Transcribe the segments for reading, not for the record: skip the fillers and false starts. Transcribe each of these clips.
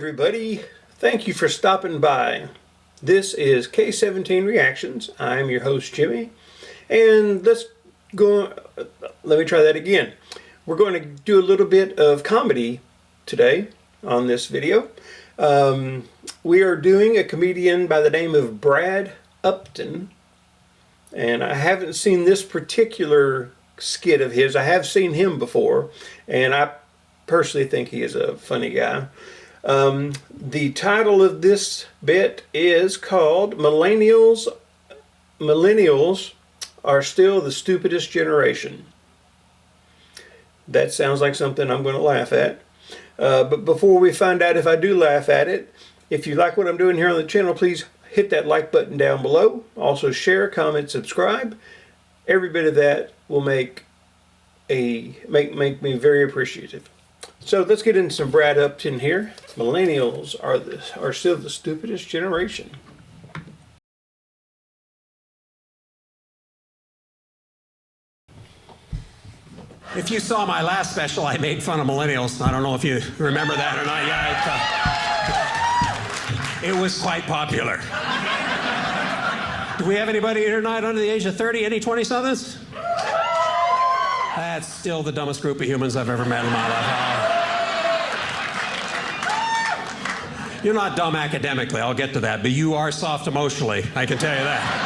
everybody. Thank you for stopping by. This is K17 Reactions. I'm your host, Jimmy. And let me try that again. We're going to do a little bit of comedy today on this video. We are doing a comedian by the name of Brad Upton. And I haven't seen this particular skit of his. I have seen him before, and I personally think he is a funny guy. The title of this bit is called Millennials Are Still the Stupidest Generation. That sounds like something I'm going to laugh at. But before we find out if I do laugh at it, if you like what I'm doing here on the channel, please hit that like button down below. Also share, comment, subscribe. Every bit of that will make me very appreciative. So let's get into some Brad Upton here. Millennials are still the stupidest generation. If you saw my last special, I made fun of millennials. I don't know if you remember that or not. Yeah, it was quite popular. Do we have anybody here tonight under the age of 30? Any 20-somethings? That's still the dumbest group of humans I've ever met in my life. You're not dumb academically, I'll get to that, but you are soft emotionally, I can tell you that.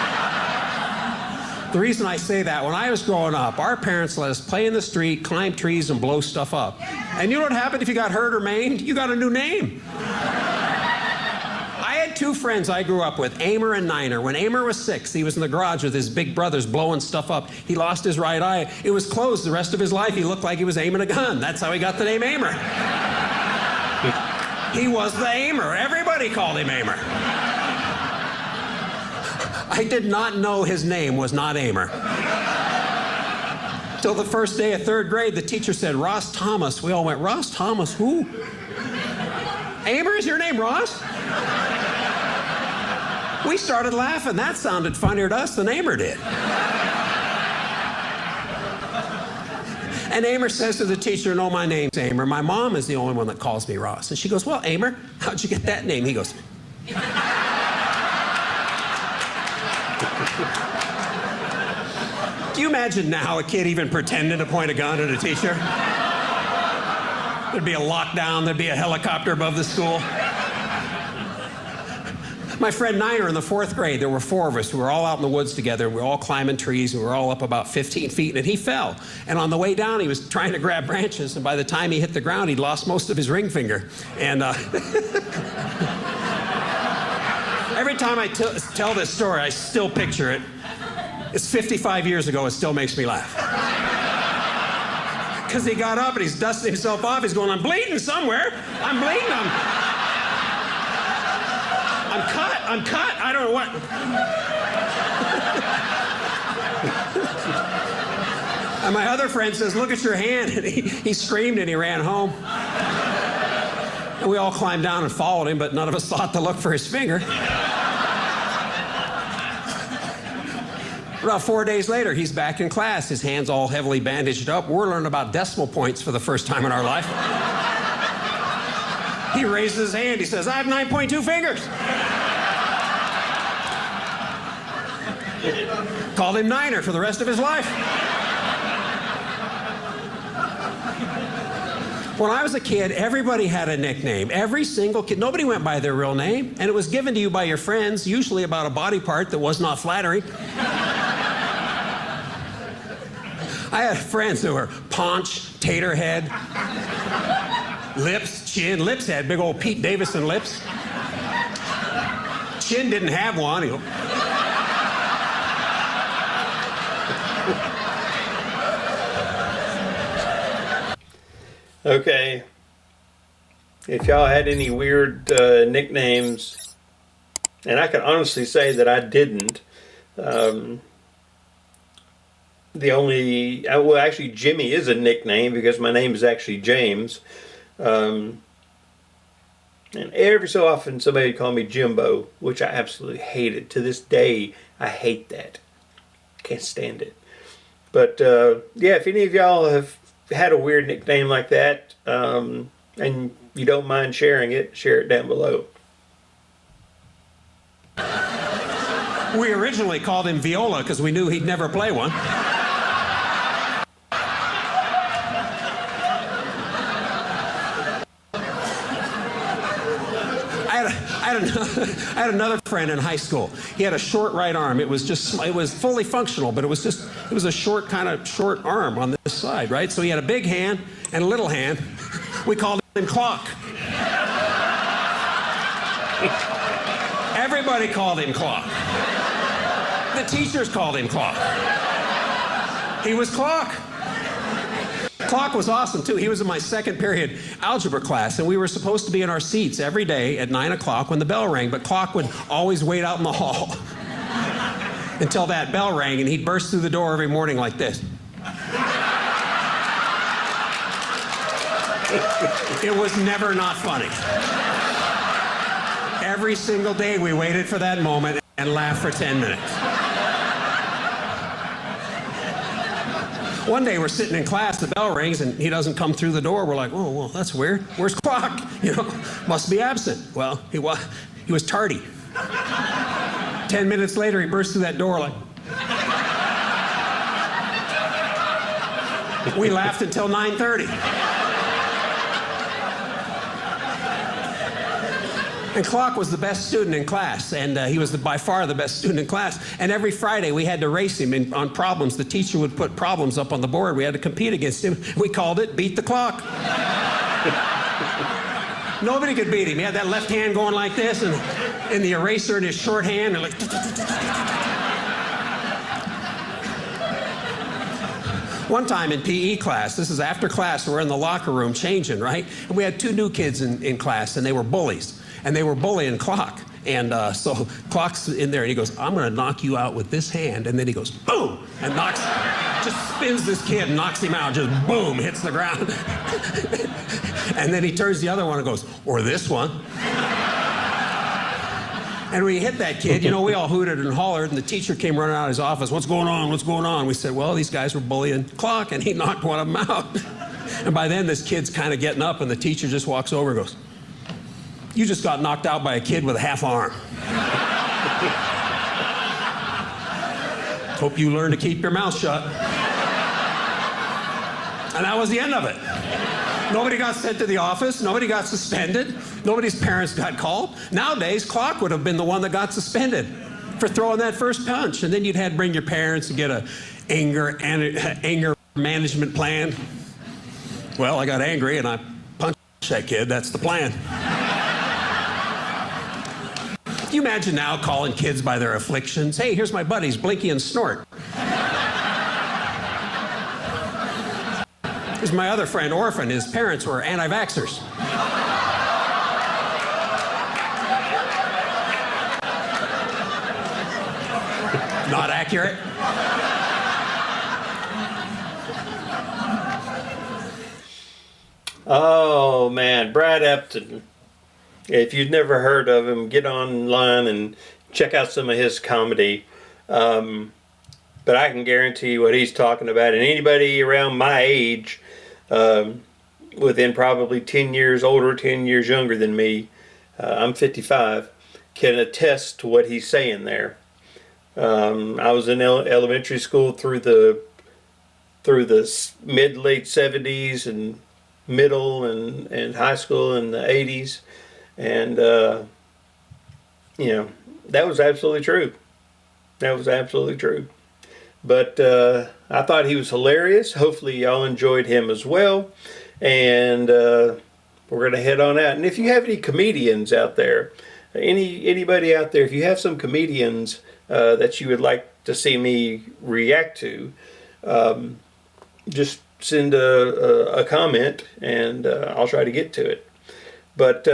The reason I say that, when I was growing up, our parents let us play in the street, climb trees, and blow stuff up. And you know what happened if you got hurt or maimed? You got a new name. I had two friends I grew up with, Amer and Niner. When Amer was 6, he was in the garage with his big brothers blowing stuff up. He lost his right eye. It was closed the rest of his life. He looked like he was aiming a gun. That's how he got the name Amer. He was the Amer. Everybody called him Amer. I did not know his name was not Amer. Till the first day of 3rd grade, the teacher said, Ross Thomas. We all went, Ross Thomas, who? Amer, is your name Ross? We started laughing. That sounded funnier to us than Amer did. And Amer says to the teacher, no, my name's Amer. My mom is the only one that calls me Ross. And she goes, well, Amer, how'd you get that name? He goes, do you imagine now a kid even pretending to point a gun at a teacher? There'd be a lockdown, there'd be a helicopter above the school. My friend Niner in the 4th grade, there were 4 of us. We were all out in the woods together. We were all climbing trees. We were all up about 15 feet, and he fell. And on the way down, he was trying to grab branches, and by the time he hit the ground, he'd lost most of his ring finger. And every time I tell this story, I still picture it. It's 55 years ago. It still makes me laugh. Because he got up, and he's dusting himself off. He's going, I'm bleeding somewhere. I'm bleeding. I'm cut, I don't know what. And my other friend says, look at your hand. And he screamed and he ran home. And we all climbed down and followed him, but none of us thought to look for his finger. About 4 days later, he's back in class. His hand's all heavily bandaged up. We're learning about decimal points for the first time in our life. He raises his hand. He says, I have 9.2 fingers. Called him Niner for the rest of his life. When I was a kid, everybody had a nickname. Every single kid. Nobody went by their real name, and it was given to you by your friends, usually about a body part that was not flattering. I had friends who were Paunch, Taterhead, Lips, Chin. Lips had big old Pete Davidson lips. Chin didn't have one. He Okay, if y'all had any weird nicknames, and I can honestly say that I didn't. Well, actually, Jimmy is a nickname because my name is actually James. And every so often somebody would call me Jimbo, which I absolutely hated. To this day, I hate that. Can't stand it. But yeah, if any of y'all have had a weird nickname like that, and you don't mind sharing it, share it down below. We originally called him Viola because we knew he'd never play one. I had another friend in high school. He had a short right arm. It was fully functional, but it was a short arm on this side, right? So he had a big hand and a little hand. We called him Clock. Everybody called him Clock. The teachers called him Clock. He was Clock. Clock was awesome too. He was in my second period algebra class, and we were supposed to be in our seats every day at 9 o'clock when the bell rang, but Clock would always wait out in the hall until that bell rang, and he'd burst through the door every morning like this. It was never not funny. Every single day we waited for that moment and laughed for 10 minutes. One day we're sitting in class, the bell rings, and he doesn't come through the door. We're like, oh, well, that's weird. Where's Clock? Must be absent. Well, he was tardy. 10 minutes later, he burst through that door like... We laughed until 9:30. And Clock was the best student in class, and he was by far the best student in class. And every Friday we had to race him on problems. The teacher would put problems up on the board. We had to compete against him. We called it Beat the Clock. Nobody could beat him. He had that left hand going like this, and the eraser in his short hand. And like... One time in PE class, this is after class, we're in the locker room changing, right? And we had two new kids in class, and they were bullies. And they were bullying Clock. And so Clock's in there, and he goes, I'm going to knock you out with this hand. And then he goes, boom, and just spins this kid and knocks him out, just boom, hits the ground. And then he turns the other one and goes, or this one. And when he hit that kid, we all hooted and hollered, and the teacher came running out of his office. What's going on? What's going on? We said, well, these guys were bullying Clock, and he knocked one of them out. And by then, this kid's kind of getting up, and the teacher just walks over and goes, you just got knocked out by a kid with a half arm. Hope you learn to keep your mouth shut. And that was the end of it. Nobody got sent to the office. Nobody got suspended. Nobody's parents got called. Nowadays, Clock would have been the one that got suspended for throwing that first punch. And then you'd had to bring your parents and get an anger management plan. Well, I got angry and I punched that kid. That's the plan. Can you imagine now calling kids by their afflictions? Hey, here's my buddies, Blinky and Snort. Here's my other friend, Orphan. His parents were anti-vaxxers. Not accurate. Oh, man, Brad Upton. If you've never heard of him, get online and check out some of his comedy. But I can guarantee what he's talking about, and anybody around my age, within probably 10 years older, 10 years younger than me, I'm 55, can attest to what he's saying there. I was in elementary school through the mid-late 70s and middle and high school in the 80s. And, that was absolutely true. That was absolutely true. But I thought he was hilarious. Hopefully y'all enjoyed him as well. And we're going to head on out. And if you have any comedians out there, anybody out there, if you have some comedians that you would like to see me react to, just send a comment and I'll try to get to it. But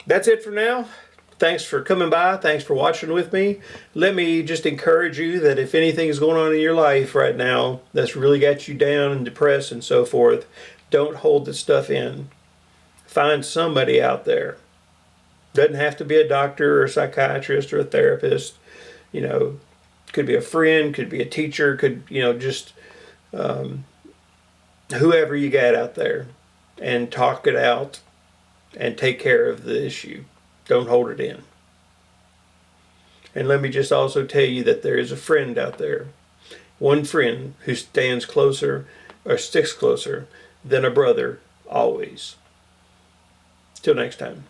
that's it for now. Thanks for coming by. Thanks for watching with me. Let me just encourage you that if anything is going on in your life right now that's really got you down and depressed and so forth, don't hold the stuff in. Find somebody out there. Doesn't have to be a doctor or a psychiatrist or a therapist. Could be a friend, could be a teacher, could, just whoever you got out there, and talk it out and take care of the issue. Don't hold it in. And let me just also tell you that there is a friend out there, one friend who stands closer or sticks closer than a brother always. Till next time.